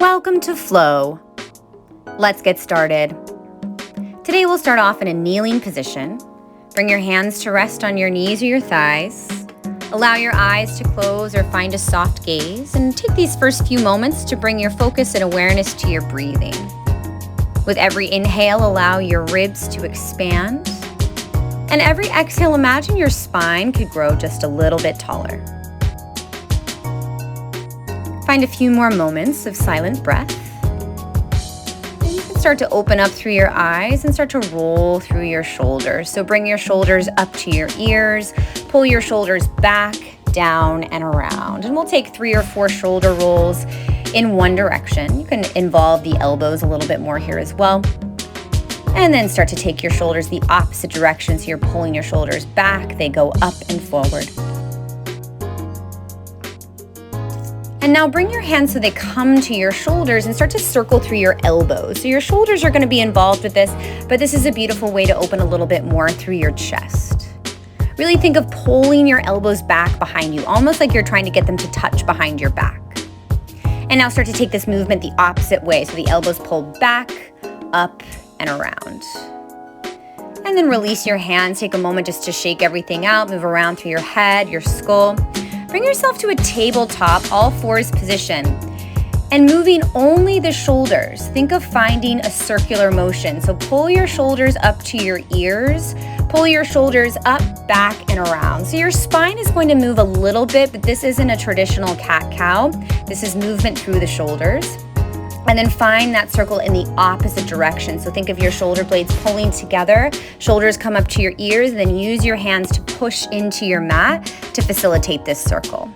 Welcome to Flow. Let's get started. Today we'll start off in a kneeling position. Bring your hands to rest on your knees or your thighs. Allow your eyes to close or find a soft gaze, and take these first few moments to bring your focus and awareness to your breathing. With every inhale, allow your ribs to expand. And every exhale, imagine your spine could grow just a little bit taller. Find a few more moments of silent breath. And you can start to open up through your eyes and start to roll through your shoulders. So bring your shoulders up to your ears, pull your shoulders back, down, and around. And we'll take 3 or 4 shoulder rolls in one direction. You can involve the elbows a little bit more here as well. And then start to take your shoulders the opposite direction. So you're pulling your shoulders back, they go up and forward. And now bring your hands so they come to your shoulders and start to circle through your elbows. So your shoulders are going to be involved with this, but this is a beautiful way to open a little bit more through your chest. Really think of pulling your elbows back behind you, almost like you're trying to get them to touch behind your back. And now start to take this movement the opposite way. So the elbows pull back, up, and around. And then release your hands. Take a moment just to shake everything out. Move around through your head, your skull. Bring yourself to a tabletop, all fours position, and moving only the shoulders. Think of finding a circular motion. So pull your shoulders up to your ears, pull your shoulders up, back, and around. So your spine is going to move a little bit, but this isn't a traditional cat-cow. This is movement through the shoulders. And then find that circle in the opposite direction. So think of your shoulder blades pulling together, shoulders come up to your ears, and then use your hands to push into your mat to facilitate this circle.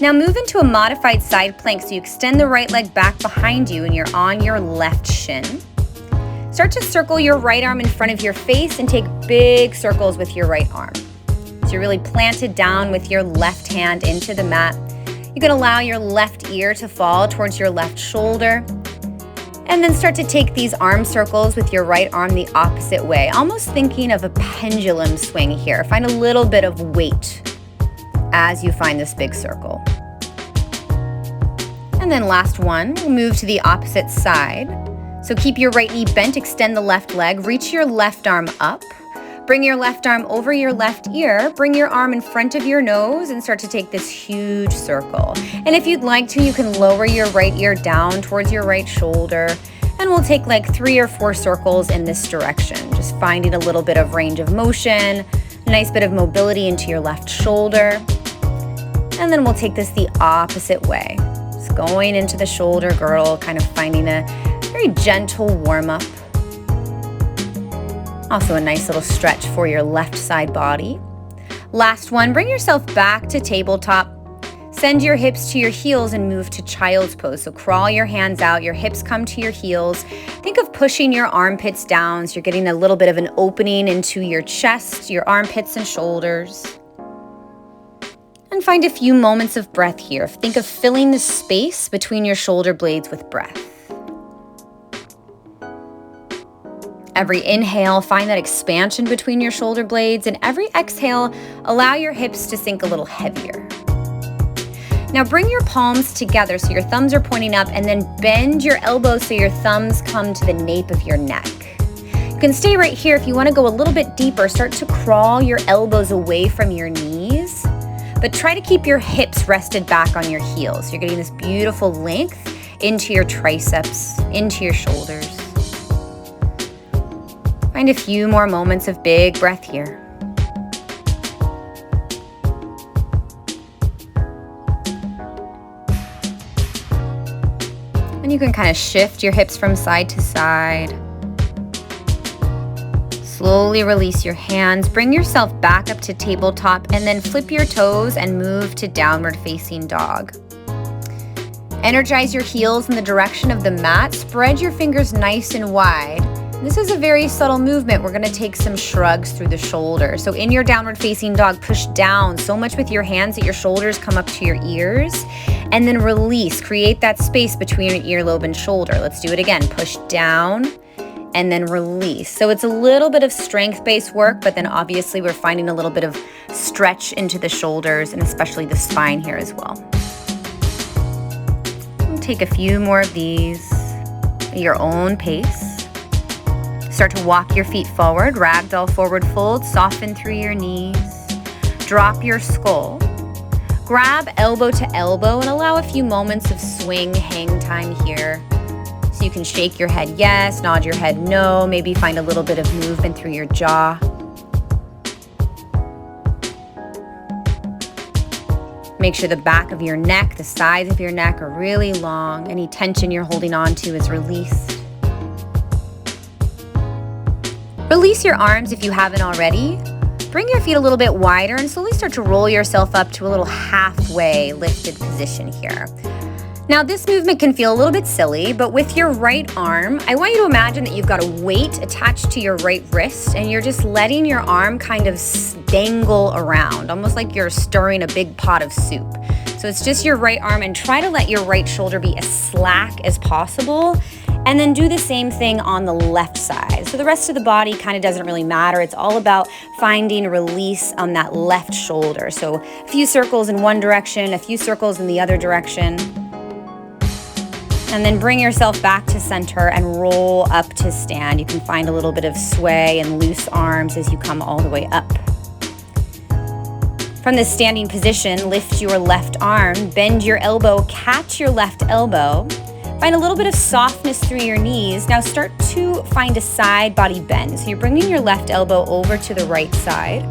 Now move into a modified side plank. So you extend the right leg back behind you and you're on your left shin. Start to circle your right arm in front of your face and take big circles with your right arm. So you're really planted down with your left hand into the mat. You can allow your left ear to fall towards your left shoulder. And then start to take these arm circles with your right arm the opposite way, almost thinking of a pendulum swing here. Find a little bit of weight as you find this big circle. And then last one, we'll move to the opposite side. So keep your right knee bent, extend the left leg, reach your left arm up. Bring your left arm over your left ear, bring your arm in front of your nose and start to take this huge circle. And if you'd like to, you can lower your right ear down towards your right shoulder. And we'll take like 3 or 4 circles in this direction, just finding a little bit of range of motion, a nice bit of mobility into your left shoulder. And then we'll take this the opposite way. Just going into the shoulder girdle, kind of finding a very gentle warm up. Also a nice little stretch for your left side body. Last one, bring yourself back to tabletop. Send your hips to your heels and move to child's pose. So crawl your hands out, your hips come to your heels. Think of pushing your armpits down so you're getting a little bit of an opening into your chest, your armpits and shoulders. And find a few moments of breath here. Think of filling the space between your shoulder blades with breath. Every inhale, find that expansion between your shoulder blades, and every exhale, allow your hips to sink a little heavier. Now bring your palms together so your thumbs are pointing up, and then bend your elbows so your thumbs come to the nape of your neck. You can stay right here. If you want to go a little bit deeper, start to crawl your elbows away from your knees, but try to keep your hips rested back on your heels. You're getting this beautiful length into your triceps, into your shoulders. Find a few more moments of big breath here. And you can kind of shift your hips from side to side. Slowly release your hands. Bring yourself back up to tabletop and then flip your toes and move to downward facing dog. Energize your heels in the direction of the mat. Spread your fingers nice and wide. This is a very subtle movement. We're going to take some shrugs through the shoulders. So in your downward facing dog, push down so much with your hands that your shoulders come up to your ears, and then release. Create that space between your earlobe and shoulder. Let's do it again. Push down and then release. So it's a little bit of strength-based work, but then obviously we're finding a little bit of stretch into the shoulders and especially the spine here as well. take a few more of these at your own pace. Start to walk your feet forward, ragdoll forward fold, soften through your knees. Drop your skull. Grab elbow to elbow and allow a few moments of swing hang time here. So you can shake your head yes, nod your head no, maybe find a little bit of movement through your jaw. Make sure the back of your neck, the sides of your neck are really long. Any tension you're holding on to is released. Release your arms if you haven't already. Bring your feet a little bit wider and slowly start to roll yourself up to a little halfway lifted position here. Now this movement can feel a little bit silly, but with your right arm, I want you to imagine that you've got a weight attached to your right wrist and you're just letting your arm kind of dangle around, almost like you're stirring a big pot of soup. So it's just your right arm, and try to let your right shoulder be as slack as possible. And then do the same thing on the left side. So the rest of the body kind of doesn't really matter. It's all about finding release on that left shoulder. So a few circles in one direction, a few circles in the other direction. And then bring yourself back to center and roll up to stand. You can find a little bit of sway and loose arms as you come all the way up. From this standing position, lift your left arm, bend your elbow, catch your left elbow. Find a little bit of softness through your knees. Now start to find a side body bend. So you're bringing your left elbow over to the right side.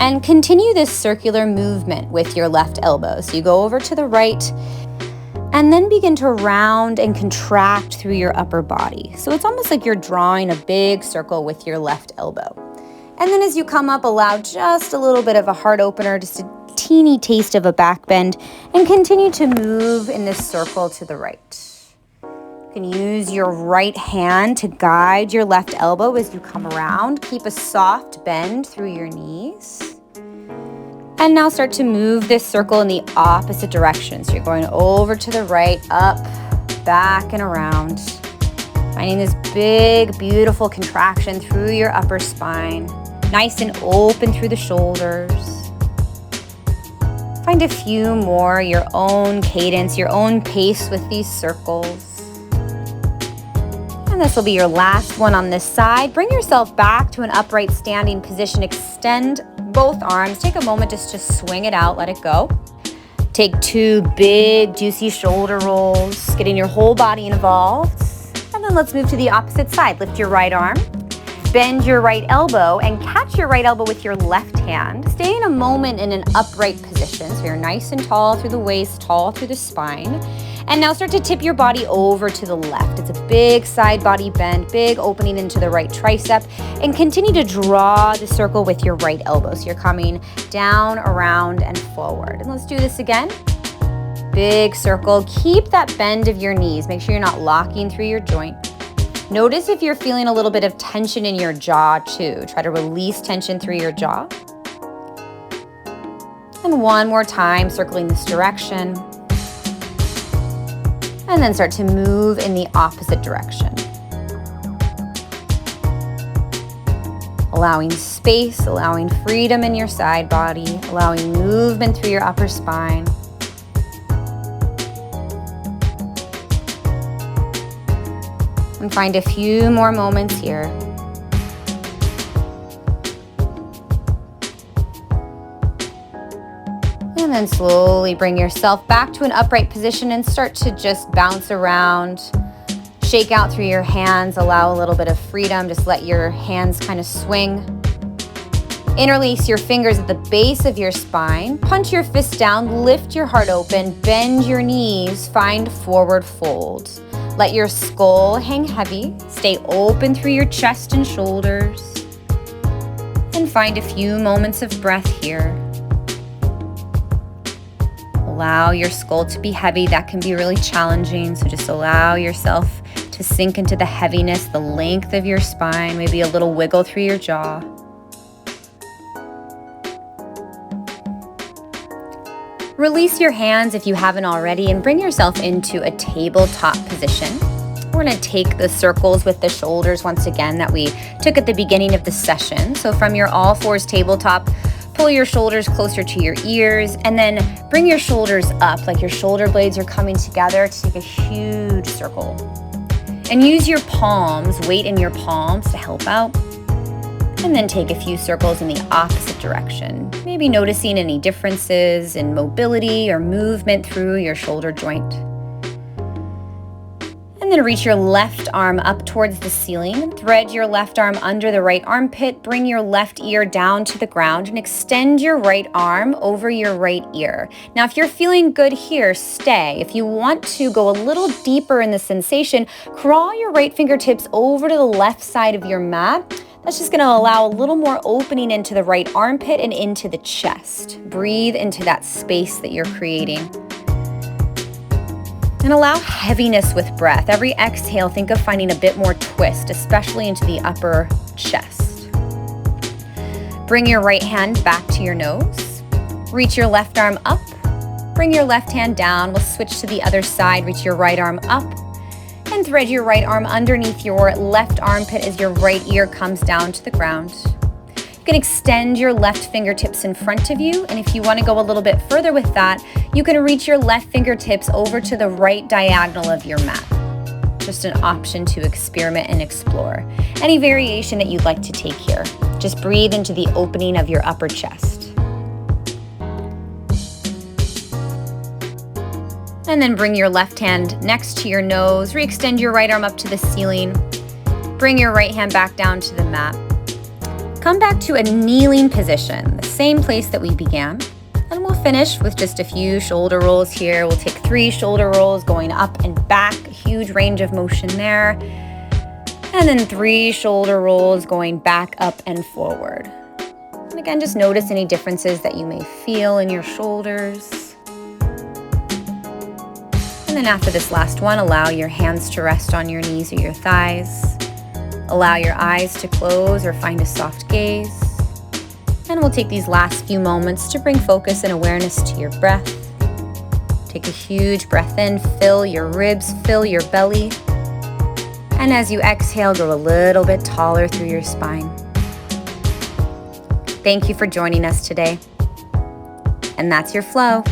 And continue this circular movement with your left elbow. So you go over to the right and then begin to round and contract through your upper body. So it's almost like you're drawing a big circle with your left elbow. And then as you come up, allow just a little bit of a heart opener, just a teeny taste of a back bend, and continue to move in this circle to the right. You can use your right hand to guide your left elbow as you come around. Keep a soft bend through your knees. And now start to move this circle in the opposite direction. So you're going over to the right, up, back, and around. Finding this big, beautiful contraction through your upper spine. Nice and open through the shoulders. Find a few more, your own cadence, your own pace with these circles. And this will be your last one on this side. Bring yourself back to an upright standing position. Extend both arms. Take a moment just to swing it out, let it go. Take two big, juicy shoulder rolls, getting your whole body involved. And then let's move to the opposite side. Lift your right arm. Bend your right elbow and catch your right elbow with your left hand. Stay in a moment in an upright position. So you're nice and tall through the waist, tall through the spine. And now start to tip your body over to the left. It's a big side body bend, big opening into the right tricep. And continue to draw the circle with your right elbow. So you're coming down, around, and forward. And let's do this again. Big circle. Keep that bend of your knees. Make sure you're not locking through your joint. Notice if you're feeling a little bit of tension in your jaw too. Try to release tension through your jaw. And one more time, circling this direction. And then start to move in the opposite direction. Allowing space, allowing freedom in your side body, allowing movement through your upper spine. And find a few more moments here. And then slowly bring yourself back to an upright position and start to just bounce around. Shake out through your hands, allow a little bit of freedom. Just let your hands kind of swing. Interlace your fingers at the base of your spine. Punch your fists down, lift your heart open, bend your knees, find forward fold. Let your skull hang heavy. Stay open through your chest and shoulders. And find a few moments of breath here. Allow your skull to be heavy. That can be really challenging. So just allow yourself to sink into the heaviness, the length of your spine, maybe a little wiggle through your jaw. Release your hands if you haven't already and bring yourself into a tabletop position. We're going to take the circles with the shoulders once again that we took at the beginning of the session. So from your all fours tabletop, Pull your shoulders closer to your ears, and then bring your shoulders up like your shoulder blades are coming together to take a huge circle. And use your palms, weight in your palms to help out. And then take a few circles in the opposite direction, maybe noticing any differences in mobility or movement through your shoulder joint. And then reach your left arm up towards the ceiling. Thread your left arm under the right armpit. Bring your left ear down to the ground and extend your right arm over your right ear. Now, if you're feeling good here, stay. If you want to go a little deeper in the sensation, crawl your right fingertips over to the left side of your mat. That's just going to allow a little more opening into the right armpit and into the chest. Breathe into that space that you're creating. And allow heaviness with breath. Every exhale, think of finding a bit more twist, especially into the upper chest. Bring your right hand back to your nose. Reach your left arm up. Bring your left hand down. We'll switch to the other side. Reach your right arm up. And thread your right arm underneath your left armpit as your right ear comes down to the ground. You can extend your left fingertips in front of you, and if you want to go a little bit further with that, you can reach your left fingertips over to the right diagonal of your mat. Just an option to experiment and explore. Any variation that you'd like to take here. Just breathe into the opening of your upper chest. And then bring your left hand next to your nose. Re-extend your right arm up to the ceiling. Bring your right hand back down to the mat. Come back to a kneeling position, the same place that we began. And we'll finish with just a few shoulder rolls here. We'll take 3 shoulder rolls going up and back, a huge range of motion there. And then 3 shoulder rolls going back up and forward. And again, just notice any differences that you may feel in your shoulders. And then after this last one, allow your hands to rest on your knees or your thighs. Allow your eyes to close or find a soft gaze. And we'll take these last few moments to bring focus and awareness to your breath. Take a huge breath in, fill your ribs, fill your belly. And as you exhale, go a little bit taller through your spine. Thank you for joining us today. And that's your flow.